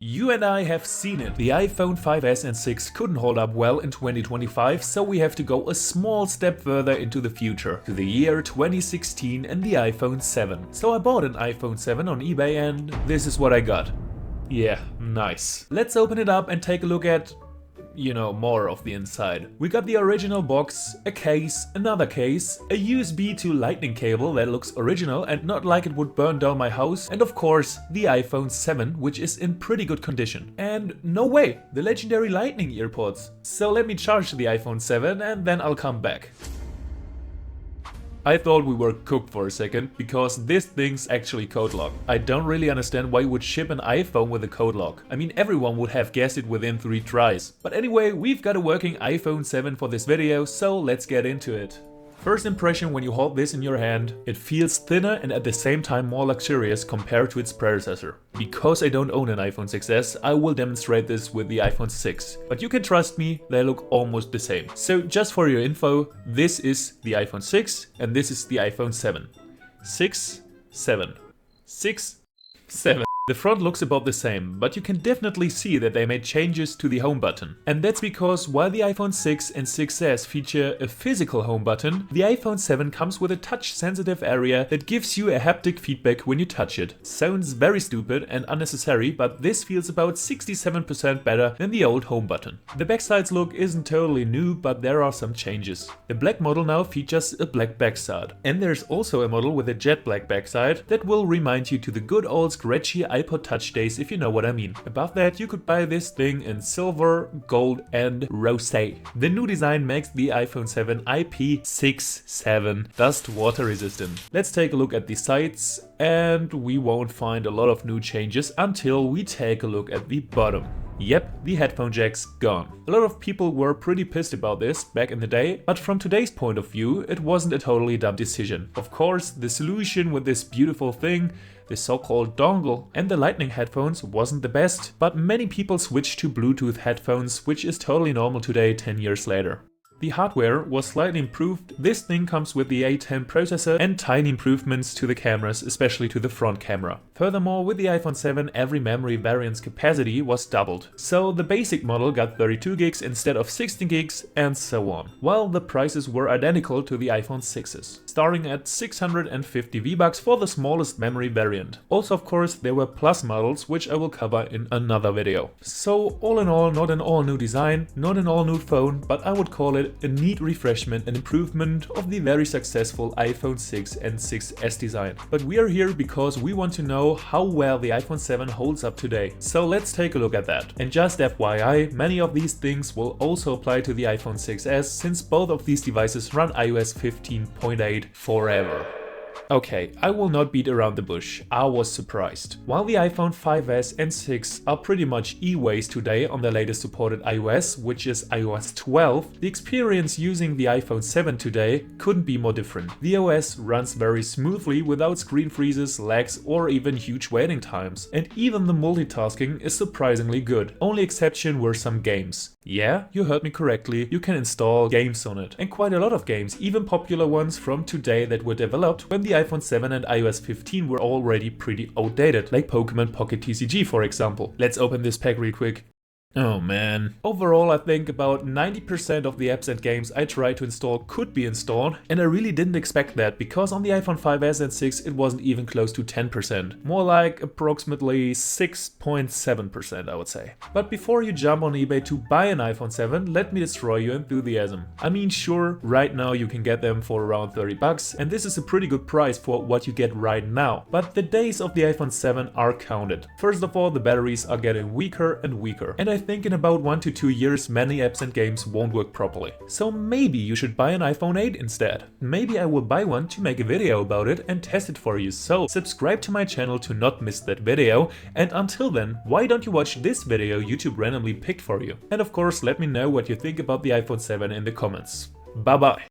You and I have seen it. The iPhone 5s and 6 couldn't hold up well in 2025, so we have to go a small step further into the future, to the year 2016 and the iPhone 7. So I bought an iPhone 7 on eBay and this is what I got. Yeah, nice. Let's open it up and take a look at, more of the inside. We got the original box, a case, another case, a USB to lightning cable that looks original and not like it would burn down my house, and of course the iPhone 7, which is in pretty good condition. And no way, the legendary lightning earpods. So let me charge the iPhone 7 and then I'll come back. I thought we were cooked for a second, because this thing's actually code locked. I don't really understand why you would ship an iPhone with a code lock. I mean, everyone would have guessed it within 3 tries. But anyway, we've got a working iPhone 7 for this video, so let's get into it. First impression when you hold this in your hand, it feels thinner and at the same time more luxurious compared to its predecessor. Because I don't own an iPhone 6s, I will demonstrate this with the iPhone 6. But you can trust me, they look almost the same. So just for your info, this is the iPhone 6 and this is the iPhone 7. 6, 7. 6, 7. The front looks about the same, but you can definitely see that they made changes to the home button. And that's because while the iPhone 6 and 6s feature a physical home button, the iPhone 7 comes with a touch-sensitive area that gives you a haptic feedback when you touch it. Sounds very stupid and unnecessary, but this feels about 67% better than the old home button. The backside's look isn't totally new, but there are some changes. The black model now features a black backside. And there's also a model with a jet black backside that will remind you to the good old scratchy iPod Touch days, if you know what I mean. Above that, you could buy this thing in silver, gold and rosé. The new design makes the iPhone 7 IP67 dust water resistant. Let's take a look at the sides, and we won't find a lot of new changes until we take a look at the bottom. Yep, the headphone jack's gone. A lot of people were pretty pissed about this back in the day, but from today's point of view, it wasn't a totally dumb decision. Of course, the solution with this beautiful thing, the so-called dongle, and the lightning headphones wasn't the best, but many people switched to Bluetooth headphones, which is totally normal today 10 years later. The hardware was slightly improved. This thing comes with the A10 processor and tiny improvements to the cameras, especially to the front camera. Furthermore, with the iPhone 7, every memory variant's capacity was doubled. So the basic model got 32 gigs instead of 16 gigs and so on. While the prices were identical to the iPhone 6s, starting at 650 V-Bucks for the smallest memory variant. Also, of course, there were Plus models, which I will cover in another video. So all in all, not an all new design, not an all new phone, but I would call it a neat refreshment and improvement of the very successful iPhone 6 and 6s design. But we are here because we want to know how well the iPhone 7 holds up today. So let's take a look at that. And just FYI, many of these things will also apply to the iPhone 6s, since both of these devices run iOS 15.8 forever. Okay, I will not beat around the bush, I was surprised. While the iPhone 5s and 6 are pretty much e-ways today on the latest supported iOS, which is iOS 12, the experience using the iPhone 7 today couldn't be more different. The OS runs very smoothly without screen freezes, lags or even huge waiting times. And even the multitasking is surprisingly good. Only exception were some games. Yeah, you heard me correctly, you can install games on it. And quite a lot of games, even popular ones from today that were developed when the iPhone 7 and iOS 15 were already pretty outdated, like Pokemon Pocket TCG for example. Let's open this pack real quick. Oh man. Overall, I think about 90% of the apps and games I tried to install could be installed, and I really didn't expect that, because on the iPhone 5s and 6 it wasn't even close to 10%. More like approximately 6.7% I would say. But before you jump on eBay to buy an iPhone 7, let me destroy your enthusiasm. I mean, sure, right now you can get them for around 30 bucks, and this is a pretty good price for what you get right now. But the days of the iPhone 7 are counted. First of all, the batteries are getting weaker and weaker, and I think in about 1 to 2 years many apps and games won't work properly. So maybe you should buy an iPhone 8 instead. Maybe I will buy one to make a video about it and test it for you, so subscribe to my channel to not miss that video, and until then, why don't you watch this video YouTube randomly picked for you? And of course, let me know what you think about the iPhone 7 in the comments. Bye bye!